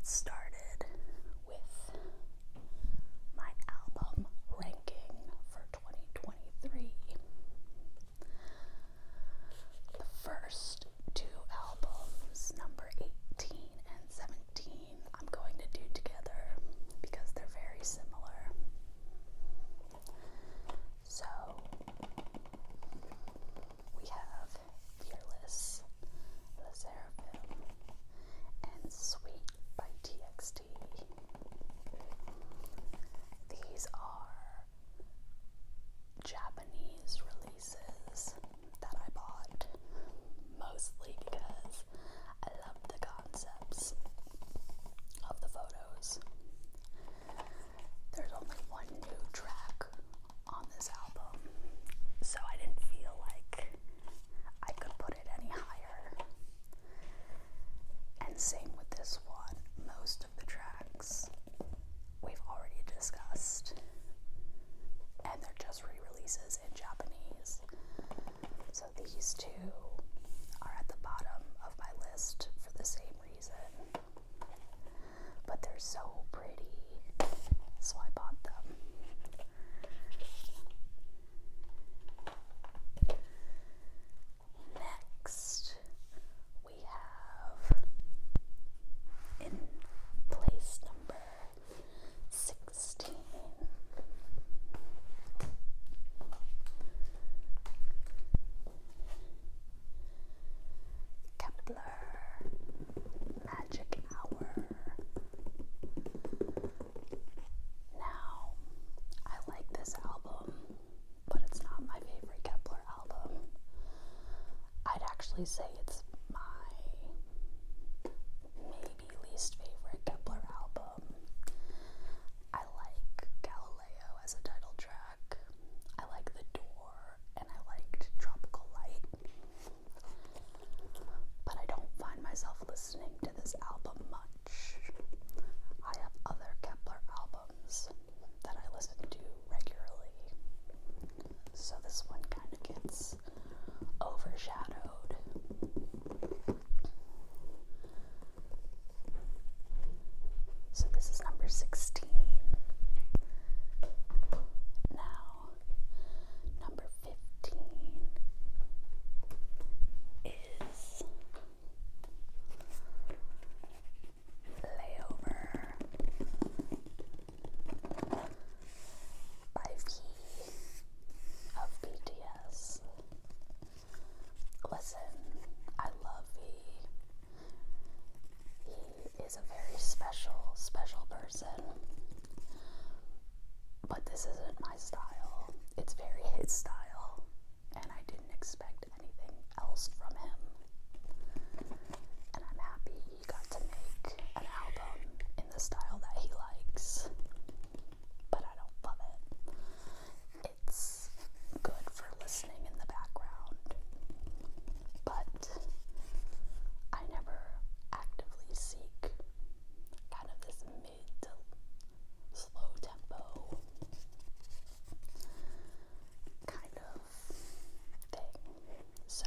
get started with my album ranking for 2023. The first two albums, number 18 and 17, I'm going to do together because they're very similar. So, we have Fearless, Le Seraphim, and Sweet by TXT. These are Japanese releases that I bought, mostly because I love the concepts of the photos. There's only one new track on this album, so I didn't feel like I could put it any higher. And same with this one. Most of the tracks we've already discussed, and they're just re-releases in Japanese. So these two are at the bottom of my list for the same reason. But they're so pretty, so I bought them. Next, we have in place number 16, Kepler, Magic Hour. Now, I like this album, but it's not my favorite Kepler album. I'd actually say it's my maybe least favorite Kepler album. I like Galileo as a title track. I like The Door, and I liked Tropical Light. But I don't find myself listening to this album much. I have other Kepler albums that I listen to regularly. So this one kind of gets overshadowed. So this is number 16. Now, number 15 is Layover by V of BTS. Listen, I love V. He is a very special person. But this isn't my style. It's very his style, and I didn't expect anything else from him. And I'm happy he got to make an album in the style that he likes. But I don't love it. It's good for listening in the background. But I never actively seek kind of this mid to slow tempo kind of thing. So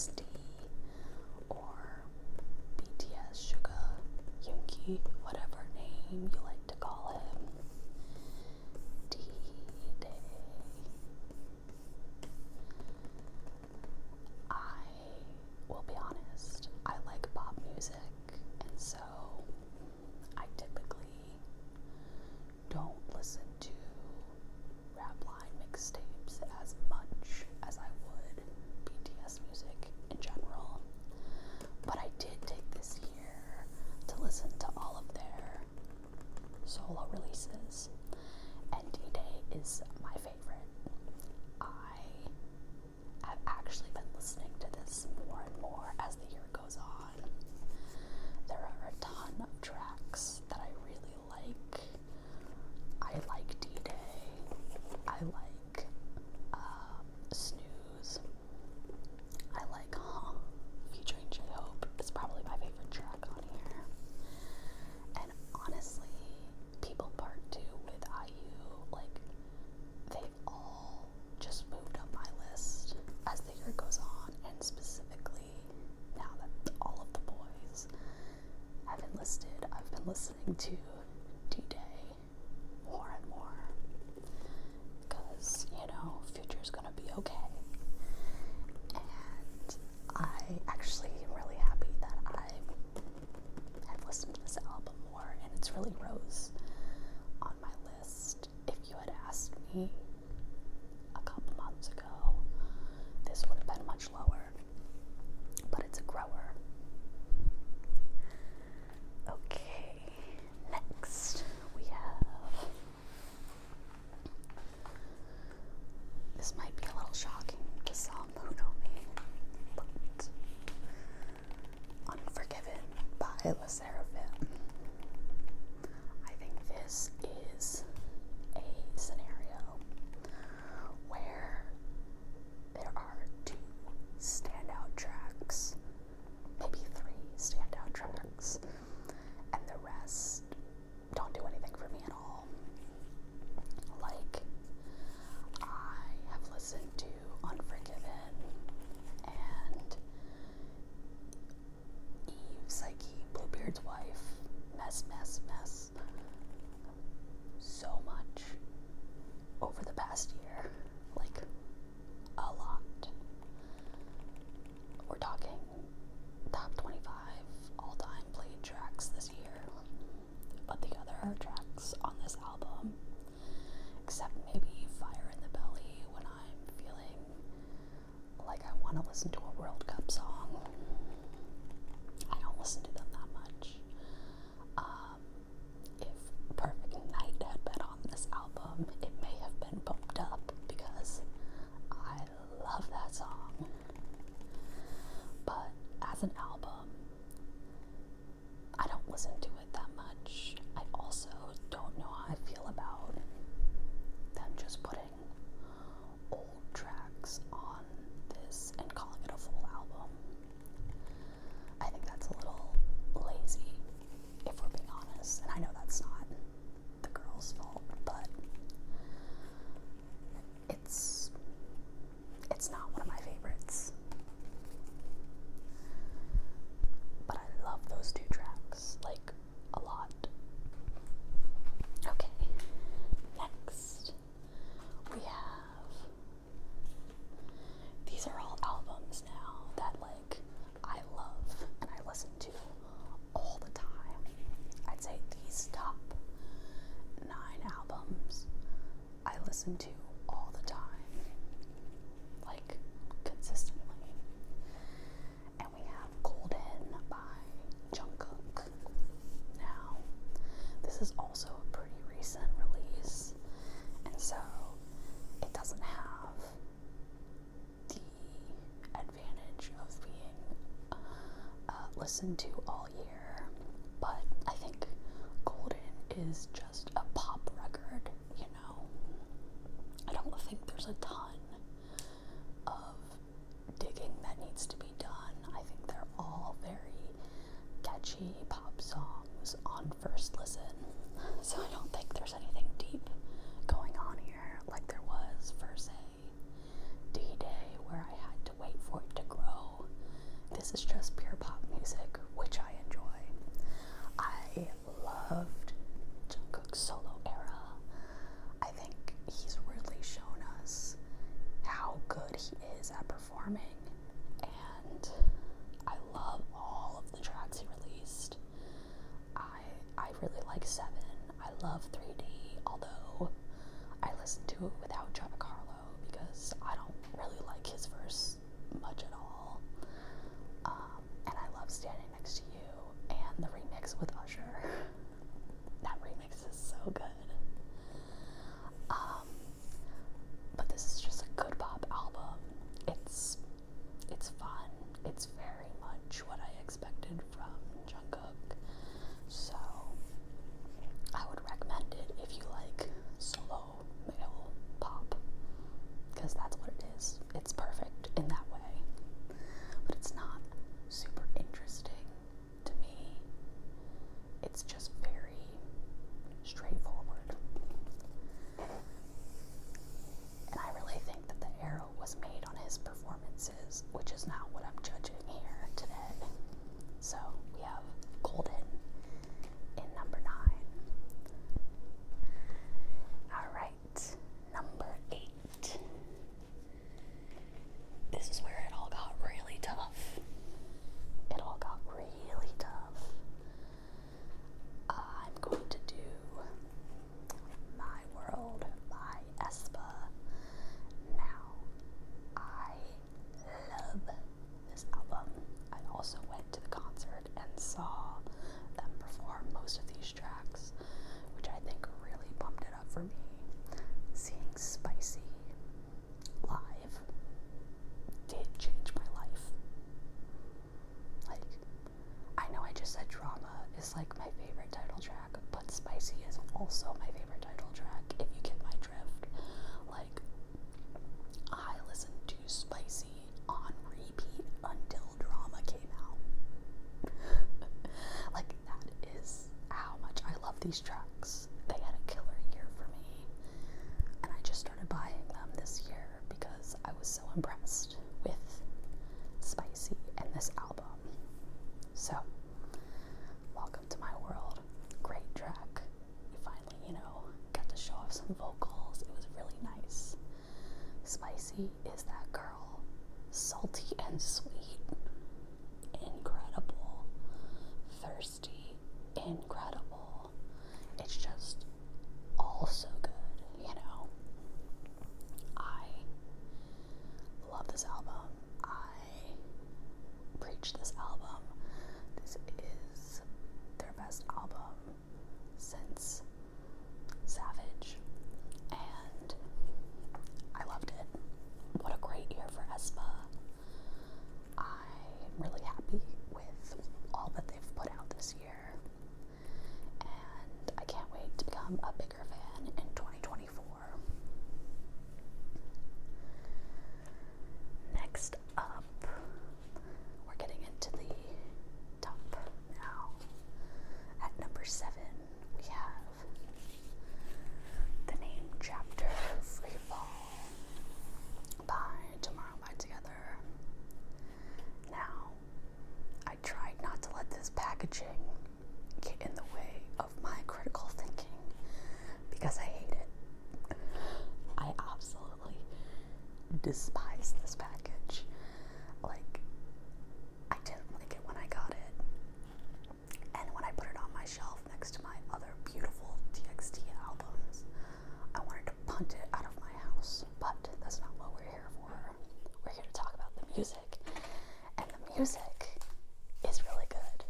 SD or BTS Suga, Yoongi, whatever name you like to call him. D-Day. I will be honest, I like pop music, and so I typically don't listen to rap line mixtapes as much as I would BTS music in general. But I did take this year to listen to all of their solo releases, and D-Day is my favorite. I have actually been listening to this more and more as the year goes on. There are a ton of tracks that I really like. I like D-Day. I like Snooze. I like Huh featuring J-Hope. It's probably my favorite track on here. And honestly, People Part 2 with IU, like, they've all just moved up my list as the year goes on, and specifically now that all of the boys have enlisted, I've been listening to D-Day more and more, because, you know, Future's gonna be okay. And I actually am really happy that I have listened to this album more, and it's really rose on my list. If you had asked me a couple months ago, this would have been much lower, but it's a grower. Okay, next we have, this might be a little shocking to some who know me, but Unforgiven by LE SSERAFIM. I think this is a scenario where there are two standout tracks, maybe three standout tracks, and the rest don't do anything for me at all. Like, I have listened to Unforgiven and Eve, Psyche, Bluebeard's Wife, Mess, Mess, Mess so much over the past year, like a lot. We're talking top 25 all-time played tracks this year, but the other tracks on this album, except maybe Fire in the Belly when I'm feeling like I want to listen to a World Cup song, I don't listen to them that much. If Perfect Night had been on this album, it may have been bumped up because I love that song. But as an album, I don't listen to it that much. I also don't know how I feel about them just putting old tracks on this and calling it a full album. I think that's a little lazy, if we're being honest. And I know that's not the girl's fault, but it's not one of my favorites. But I love those two tracks, like, a lot. Okay, next we have, these are all albums now that, like, I love and I listen to all the time. I'd say these top 9 albums I listen to all the time, like, consistently. And we have Golden by Jungkook. Now, this is also a pretty recent release, and so it doesn't have the advantage of being listened to all year, but I think Golden is just a pop record, you know? I don't think there's a ton of digging that needs to be done. I think they're all very catchy pop songs on first listen, so I don't think there's anything deep going on here like there was for, say, D-Day, where I had to wait for it to grow these tracks. They had a killer year for me, and I just started buying them this year because I was so impressed with Spicy and this album. So, welcome to my world. Great track. We finally, got to show off some vocals. It was really nice. Spicy is that girl. Salty and sweet. Incredible. Thirsty. Incredible. It's just all so good, I love this album. I preach this album. This is their best album since Savage, and I loved it. What a great year for aespa. I'm really happy with all that they've put out this year, and I can't wait to become a bigger fan in 2024. Next up, we're getting into the top now. At number 7, we have the name chapter Free Fall by Tomorrow by Together. Now, I tried not to let this packaging get in the way of my critical thinking because I hate it. I absolutely despise this package. I didn't like it when I got it. And when I put it on my shelf next to my other beautiful TXT albums, I wanted to punt it out of my house. But that's not what we're here for. We're here to talk about the music. And the music is really good.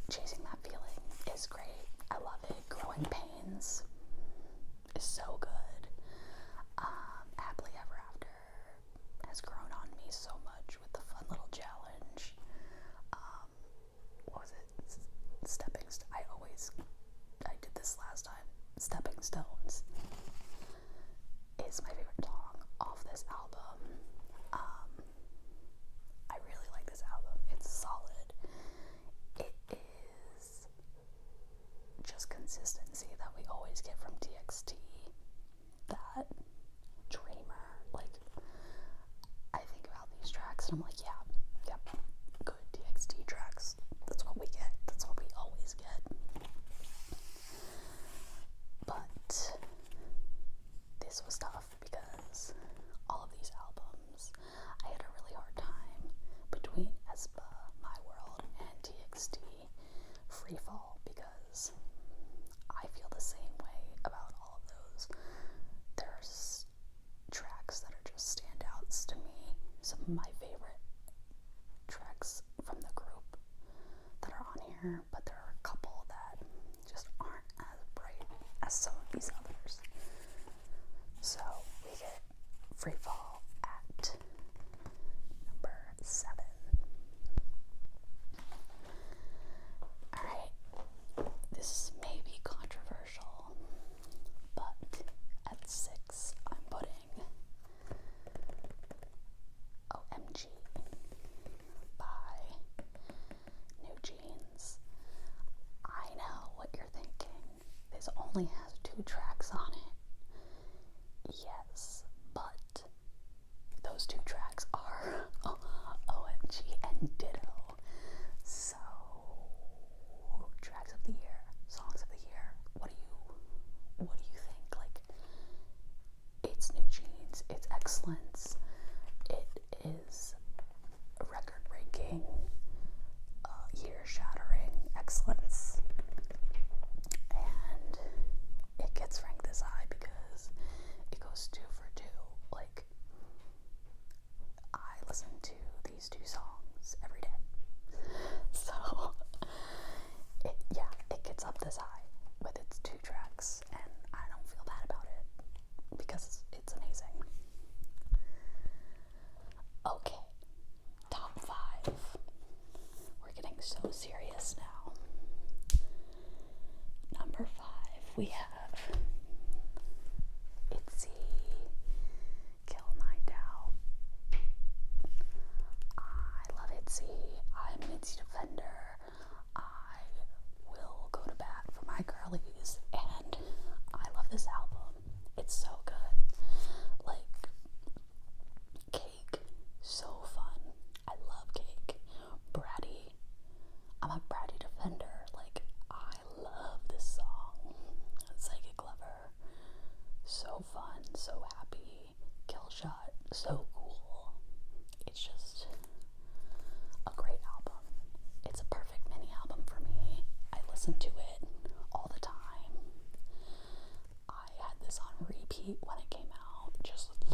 Chasing That Feeling is great. I love it. Growing Pains is so good. Happily Ever After has grown on me so much with the fun little challenge. What was it? I did this last time. Stepping Stones is my favorite song off this album. I really like this album. It's solid. It is just consistency that we always get from TXT. That dreamer, I think about these tracks and I'm like, yep, good TXT tracks. That's what we get. That's what we always get. But this was tough because all of these albums, I had a really hard time between aespa, My World, and TXT Free Fall because I feel the same way about all of those. There's tracks that are just standouts to me. Some of my favorite tracks from the group that are on here, but there are a couple that just aren't as bright as some of these others. So we get Free Fall at number 7. Alright, this may be controversial, but at 6 I'm putting OMG by New Jeans.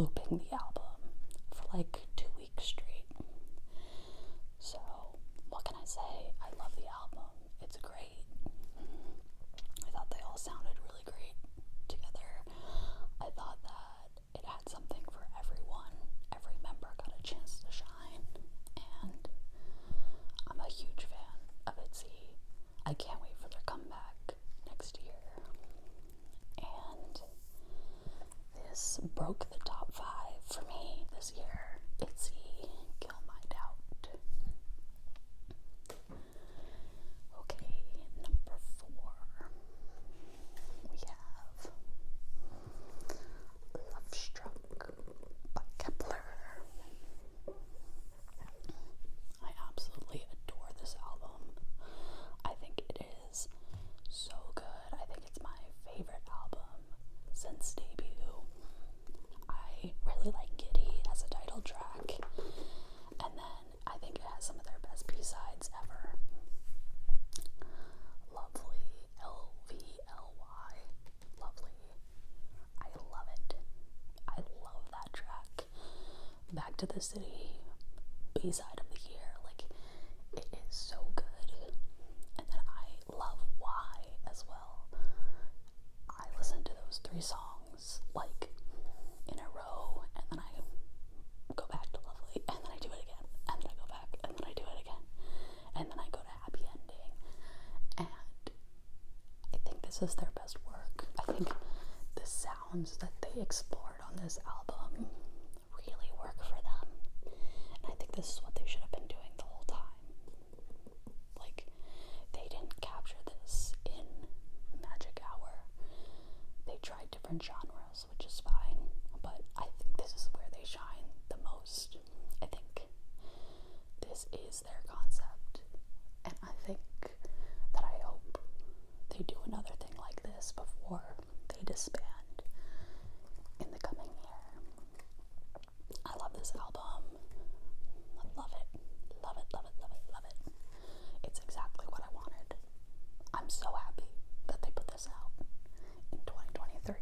looping the album for like 2 weeks straight. So, what can I say? I love the album. It's great. I thought they all sounded really great together. I thought that it had something for everyone. Every member got a chance to shine. And I'm a huge fan of ITZY. I can't wait for their comeback next year. And this broke the top 5 for me this year. ITZY, Kill My Doubt. Okay, number 4. We have Love Struck by Kepler. I absolutely adore this album. I think it is so good. I think it's my favorite album since debut. I really like Giddy as a title track, and then I think it has some of their best B-sides ever. Lovely, L-V-L-Y, Lovely. I love it. I love that track. Back to the City, B-side of the year, like, it is so good. And then I love Why as well. I listen to those 3 songs like in a row, and then I go back to Lovely, and then I do it again, and then I go back, and then I do it again, and then I go to Happy Ending. And I think this is their best work. I think the sounds that they explored on this album really work for them. And I think this is what they should have been doing the whole time. Like, they didn't capture this in Magic Hour. They tried different genres, which is fine, but I think this is where they shine the most. I think this is their concept, and I think that I hope they do another thing like this before they disband in the coming year. I love this album. I love it. Love it, love it, love it, love it. It's exactly what I wanted. I'm so happy that they put this out in 2023.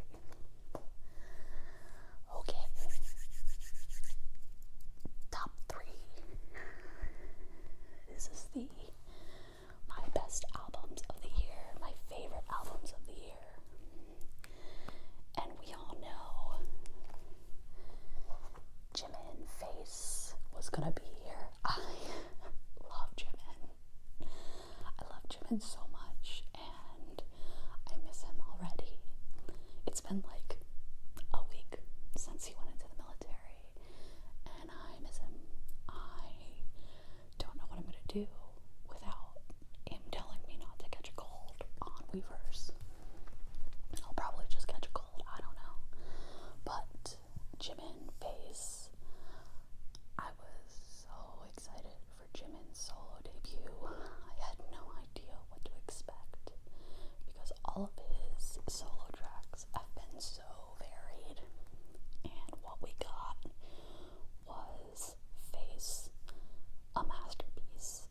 Okay. Top 3. This is my best albums of the year, my favorite albums of the year. And we all know Jimin Face was gonna be here. I love Jimin. I love Jimin so much, and I miss him already. It's been like a week since he went into the military, and I miss him. I don't know what I'm gonna do without him telling me not to catch a cold on Weverse. I'll probably just catch a cold, I don't know. But Jimin Face, I was so excited for Jimin's solo debut. I had no idea what to expect, because all of his solo tracks have been so varied, and what we got was Face, a masterpiece.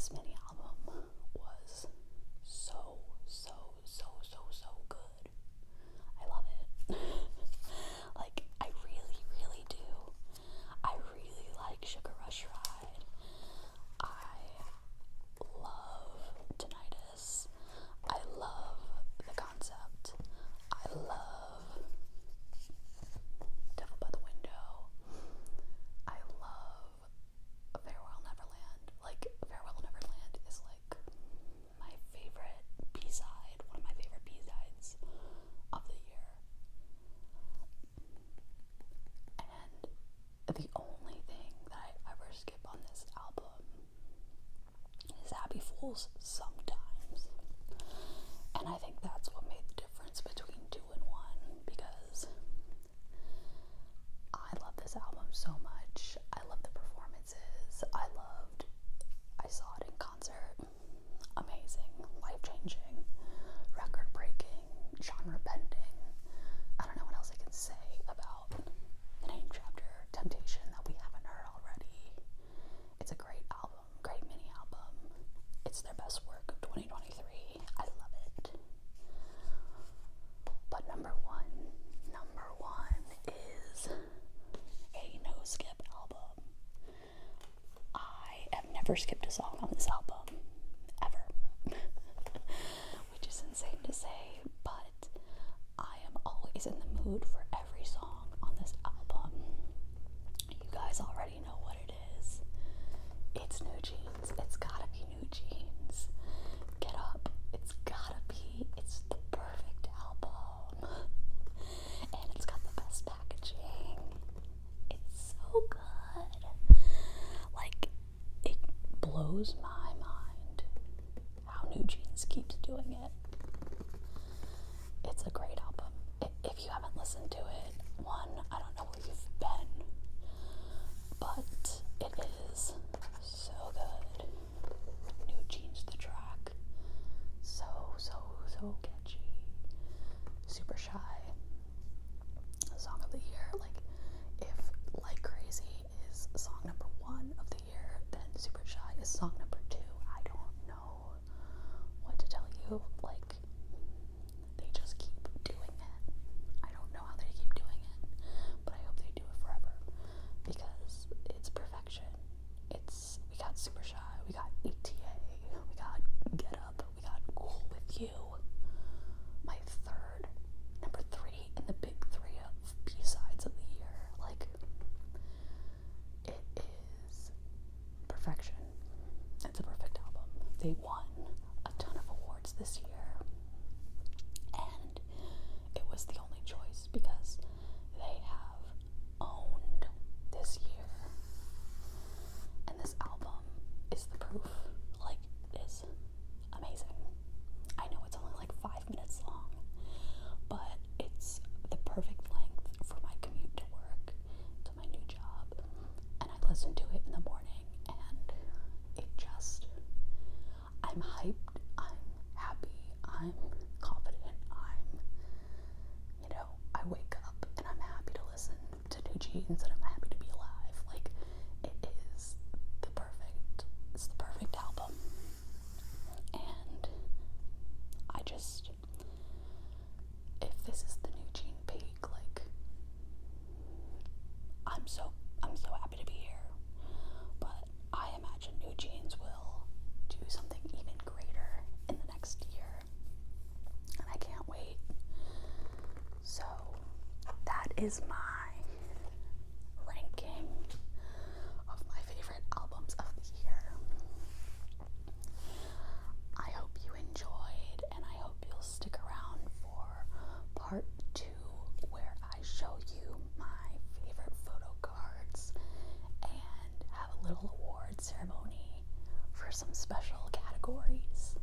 this mini album was so, so, so, so, so good. I love it. Like, I really, really do. I really like Sugar Rush Ride. I love Tinnitus. I love The Concept. I love Devil by the Window. I love Farewell Neverland. Like, Farewell Neverland is like my favorite B-side, one of my favorite B-sides of the year. And the only thing that I ever skip on this album is Happy Fools sometimes. And I think that's what made the difference between 2 and 1, because I love this album so much. I love the performances. I saw it in concert. Amazing, life-changing, record-breaking, genre-bending. I don't know what else I can say about the Name Chapter Temptation that we haven't heard already. It's a great album, great mini album. It's their best work of 2023. I love it. But number one is a no-skip album. I have never skipped a song on this album, ever. Which is insane to say, but I am always in the mood for every song on this album. You guys already know what it is. It's New Jeans. It's gotta be New Jeans. Get Up. It's the perfect album. And it's got the best packaging. It's so good. Like, it blows my mind how New Jeans keeps doing it. It's a great album. If you haven't listened to it, one, I don't know where you've been, but it is so good. New Jeans, the track. So, so, so catchy. Super Shy. Song of the year. Like, if Like Crazy is song number 1 of the year, then Super Shy is song number 2. I don't know what to tell you. Like, they just keep doing it. I don't know how they keep doing it, but I hope they do it forever, because it's perfection. We got Super Shy, we got ETA, we got Get Up, we got Cool With You. My number 3 in the big 3 of B-sides of the year. Like, it is perfection. It's a perfect album. They won a ton of awards this year, and it was the only choice because they have owned this year. And this album is the proof. Like, it is amazing. I know it's only like 5 minutes long, but it's the perfect length for my commute to work, to my new job. And I listen to it in the morning, and it just, I'm hyped, I'm happy, I'm confident, I wake up and I'm happy to listen to New Jeans, and I'm happy to be alive. Like, it's the perfect album. And if this is the New Jean peak, like, I'm so happy to be here. But I imagine New Jeans will do something even greater in the next year, and I can't wait. So that is my ranking of my favorite albums of the year. I hope you enjoyed, and I hope you'll stick around for part 2, where I show you my favorite photo cards and have a little award ceremony for some special categories.